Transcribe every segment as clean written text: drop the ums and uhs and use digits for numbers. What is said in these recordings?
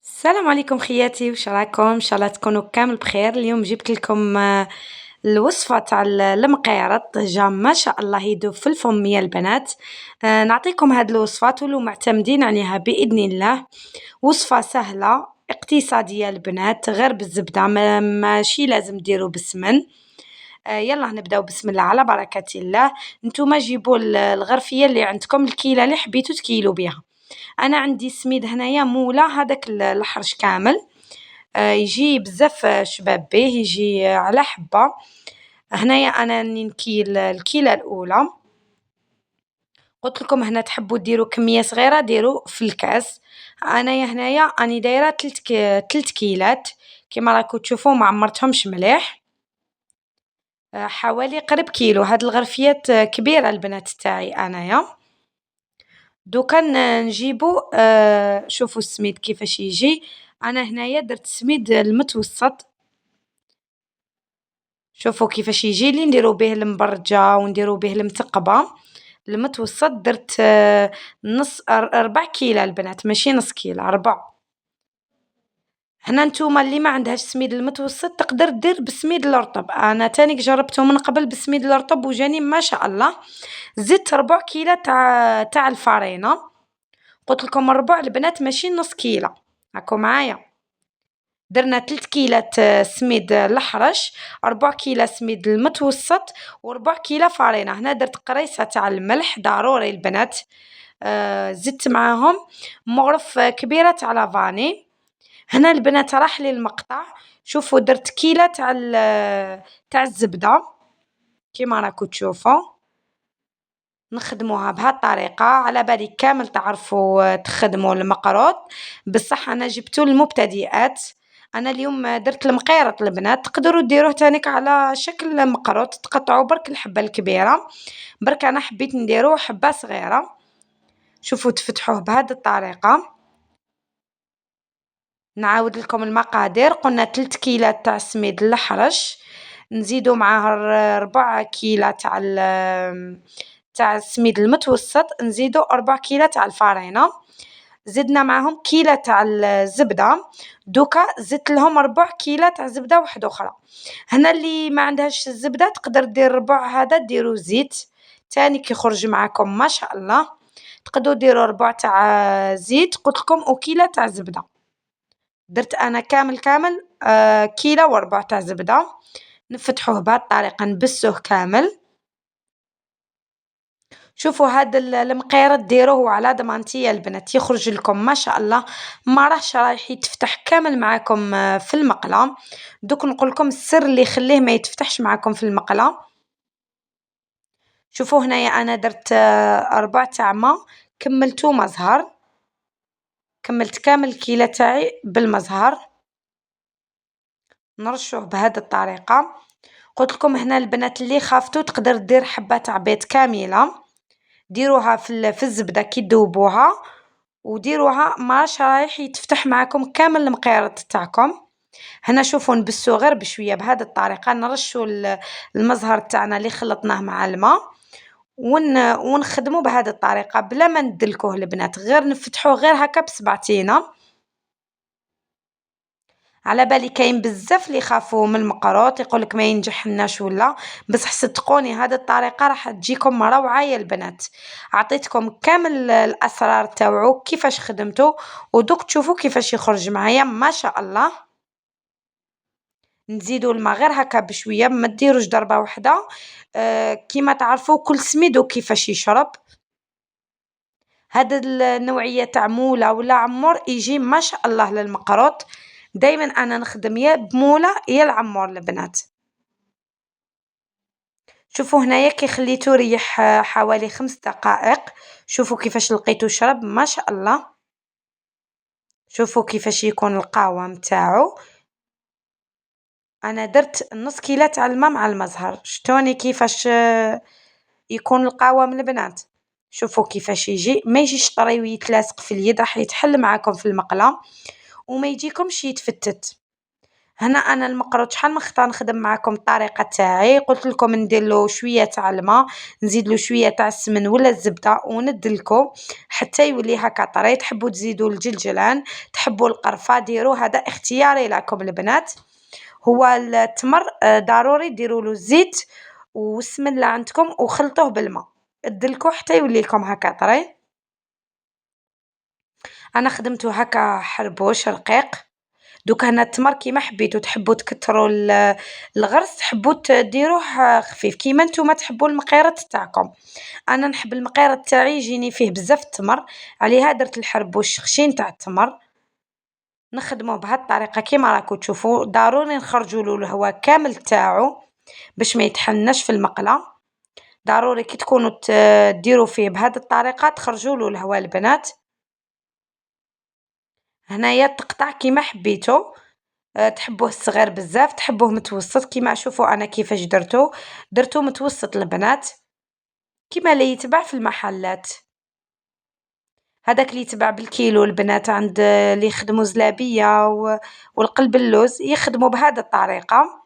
السلام عليكم خياتي، واش راكم؟ ان شاء الله تكونوا كامل بخير. اليوم جبت لكم الوصفه تاع المقيرط جا ما شاء الله يدوب في الفم يا البنات. نعطيكم هاد الوصفات ولو معتمدين عليها باذن الله. وصفه سهله اقتصاديه البنات، غير بالزبده، ماشي لازم ديروا بالسمن. يلا نبداو بسم الله على بركه الله. نتوما جيبوا الغرفيه اللي عندكم، الكيله اللي حبيتوا تكيلوا بها. أنا عندي سميد هنايا مولا هذاك الحرش كامل. يجي بزاف شباب به، يجي على حبة. هنايا أنا راني نكيل الكيلة الأولى. قلت لكم هنا تحبوا ديروا كمية صغيرة ديروا في الكاس. أنايا هنايا راني دايرة تلت كيلات كيما راكم تشوفوا، ما عمرتهمش مليح. حوالي قرب كيلو. هاد الغرفيات كبيرة البنات تاعي أنايا. دوكا نجيبو شوفوا السميد كيفاش يجي. انا هنايا درت السميد المتوسط. شوفوا كيفاش يجي لي، نديرو به المبرجة ونديرو به المثقبة. المتوسط درت نص 4 كيلة البنات، ماشي نص كيلة، 4. هنا نتوما اللي ما عندهاش سميد المتوسط تقدر دير بسميد الرطب. انا تانيك جربته من قبل بسميد الرطب وجاني ما شاء الله. زدت 4 كيلة تاع الفارينة. قلت لكم الربع البنات ماشي نص كيلة. هاكو معايا. درنا 3 كيلات سميد الأحرش، 4 كيلة سميد المتوسط، و4 كيلة فارينة. هنا درت قريصة تاع الملح ضروري البنات. زدت معاهم مغرف كبيرة تاع لافاني. هنا البنات راح لي المقطع. شوفوا درت كيلة تاع الزبدة كيما راكو تشوفوا. نخدموها بهالطريقة. على بالي كامل تعرفوا تخدموا المقروط، بصح أنا جبتو للمبتدئات. أنا اليوم درت المقيرط البنات، تقدروا ديروه تانيك على شكل مقروط، تقطعوا برك الحبة الكبيرة. برك أنا حبيت نديروه حبة صغيرة. شوفوا تفتحوه بهذه الطريقة. نعاود لكم المقادير. قلنا 3 كيلة تاع سميد الأحرش، نزيدو معاه 4 كيلة تاع السميد المتوسط، نزيدو 4 كيلة تاع الفارينة، زدنا معاهم كيلة تاع الزبدة. دوكا زدت لهم 4 كيلة تاع زبدة واحدة أخرى. هنا اللي ما عندهاش الزبدة تقدر دير ربع هذا، ديرو زيت تاني كيخرج معاكم ما شاء الله. تقدروا ديروا ربع تاع زيت قلت لكم وكيلة تاع زبدة. درت أنا كامل كيلة وربع تاع زبدة. نفتحوه بهذه الطريقة، نبسوه كامل. شوفوا هاد المقيرط ديروه على ضمانتي يا البنات، يخرج لكم ما شاء الله. ما راهش رايح يتفتح كامل معاكم في المقلة. دوك نقول لكم السر اللي يخليه ما يتفتحش معاكم في المقلة. شوفوا هنايا انا درت 4 تاع ما، كملتو مزهر. كملت كامل الكيلة تاعي بالمزهر. نرشوه بهذه الطريقة. قلت لكم هنا البنات اللي خافتوا تقدر دير حبة تاع بيض كاملة، ديروها في الزبدة كي تذوبوها، وديروها ماش رايح يتفتح معاكم كامل المقيرط تاعكم. هنا شوفوا نبسو غير بشوية بهذه الطريقة. نرشوا المزهر تاعنا اللي خلطناه مع الماء، ونخدمه بهذه الطريقة بلا ما ندلكوه البنات، غير نفتحوه غير هكا بصبعتينا. على بالي كاين بزاف اللي يخافوا من المقروط، يقولك ما ينجح لناش ولا، بصح صدقوني هذه الطريقه راح تجيكم روعه يا البنات. عطيتكم كامل الاسرار تاوعو كيفاش خدمته، ودوك تشوفوا كيفاش يخرج معايا ما شاء الله. نزيدو الماء غير هكا بشويه، ما ديروش ضربه واحده. كيما تعرفوا كل سميد وكيفاش يشرب. هاد النوعيه تاع موله ولا عمور يجي ما شاء الله للمقروط. دايما انا نخدم يا بموله يا العمور البنات. شوفوا هنايا كي خليته ريح حوالي 5 دقائق. شوفوا كيفاش لقيتو شرب ما شاء الله. شوفوا كيفاش يكون القوام تاعو. انا درت نص كيلة تاع الماء مع المزهر. شتوني كيفاش يكون القوام البنات. شوفوا كيفاش يجي، ما يجيش طري ويتلاصق في اليد، راح يتحل معاكم في المقله وما يجيكمش يتفتت. هنا أنا المقروط شحال من خطرة نخدم معاكم الطريقة تاعي، قلت لكم نديرلو شوية تاع الماء، نزيدلو شوية تاع السمن ولا الزبدة وندلكو حتى يولي هكا طري. تحبوا تزيدوا الجلجلان، تحبوا القرفة ديروا، هذا اختياري لكم البنات. هو التمر ضروري ديروا له الزيت والسمن اللي عندكم وخلطوه بالماء، ادلكوه حتى يولي لكم هكا طري. انا خدمته هكا حربوش رقيق. دوك هنا التمر كيما حبيتو، تحبوا تكتروا الغرس، تحبوا ديروه خفيف كيما نتوما تحبوا المقيرط تاعكم. انا نحب المقيرط تاعي يجيني فيه بزاف التمر، عليها درت الحربوش خشين تاع التمر. نخدموه بهاد الطريقة كيما راكو تشوفوا، ضروري نخرجوا له الهواء كامل تاعو باش ما يتحنش في المقلة. ضروري كي تكونوا ديروا فيه بهاد الطريقة تخرجوا له الهواء البنات. هنايا تقطع كيما حبيتو، تحبوه صغير بزاف تحبوه متوسط، كيما شوفوا انا كيفاش درتو متوسط البنات كيما اللي يتباع في المحلات. هذاك اللي يتباع بالكيلو البنات عند اللي يخدموا زلابية والقلب اللوز يخدموا بهذه الطريقة.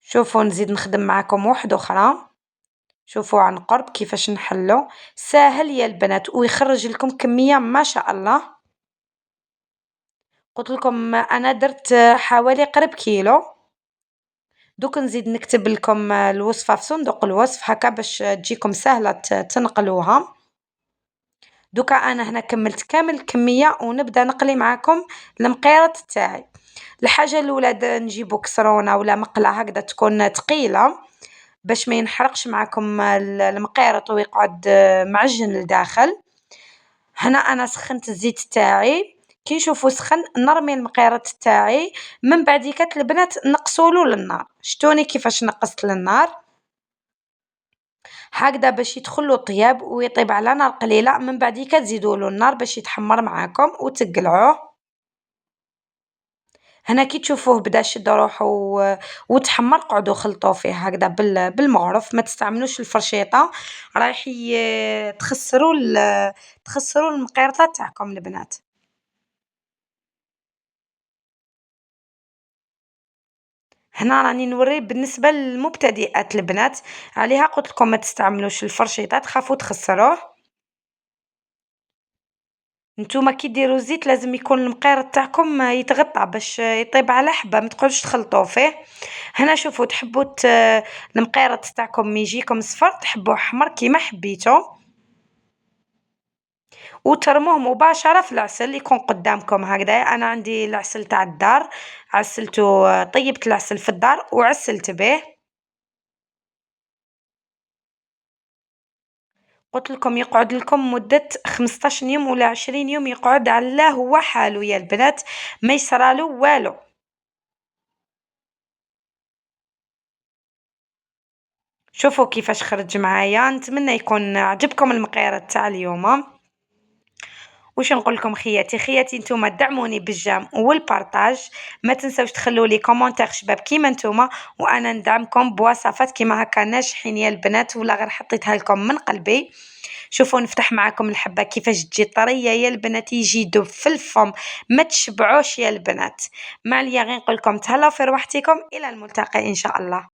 شوفوا نزيد نخدم معكم واحدة أخرى، شوفوا عن قرب كيفاش نحلو، ساهل يا البنات ويخرج لكم كمية ما شاء الله. قلت لكم أنا درت حوالي قرب كيلو. دوك نزيد نكتب لكم الوصفة في صندوق الوصف هكا باش تجيكم سهلة تنقلوها. دوكا أنا هنا كملت كامل الكمية ونبدأ نقلي معاكم المقيرط تاعي. الحاجة الأولى نجيبو كسرونة ولا مقلة هكذا تكون تقيلة باش ما ينحرقش معاكم المقيرط ويقعد معجن لداخل. هنا أنا سخنت الزيت تاعي، كي نشوفو سخن نرمي المقيرط تاعي، من بعديكات البنات نقصولو للنار. شتوني كيفاش نقصت للنار هكذا باش يدخلو طياب ويطيب على نار قليلة، من بعديكا تزيدولو النار باش يتحمر معاكم وتقلعوه. هنا كي تشوفوه بدا شد روحه وتحمر قعدوا خلطوه فيه هكذا بالمعرف، ما تستعملوش الفرشيطة رايح تخسروا المقيرطة تاعكم البنات. هنا راني نوري بالنسبة للمبتدئات البنات، عليها قلت لكم ما تستعملوش الفرشيطة تخافوا تخسروه. نتوما كي ديروا زيت لازم يكون المقيرط تاعكم يتغطى باش يطيب على حبة، ما تقعدوش تخلطوه فيه. هنا شوفوا تحبوا المقيرط تاعكم يجيكم صفر، تحبوه احمر كيما حبيتو، وترموه مباشرة في العسل يكون قدامكم هكذا. انا عندي العسل تاع الدار، عسلته طيبت العسل في الدار وعسلت به. قلت لكم يقعد لكم مدة 15 يوم ولا 20 يوم، يقعد على هو حاله يا البنات، ما يصرالو والو. شوفوا كيفاش خرج معايا، نتمنى يكون عجبكم المقيرات تاع اليوم. واش نقول لكم خياتي نتوما دعموني بالجام والبارطاج، ما تنسوش تخلوا لي كومونتير شباب كيما نتوما، وانا ندعمكم بوصفات كيما هكا ناجحين يا البنات، ولا غير حطيتها لكم من قلبي. شوفوا نفتح معاكم الحبه كيفاش تجي طريه يا البنات، يجي يدوب في الفم ما تشبعوش يا البنات. ما عليا غير نقول لكم تهلاو في روحتكم، الى الملتقى ان شاء الله.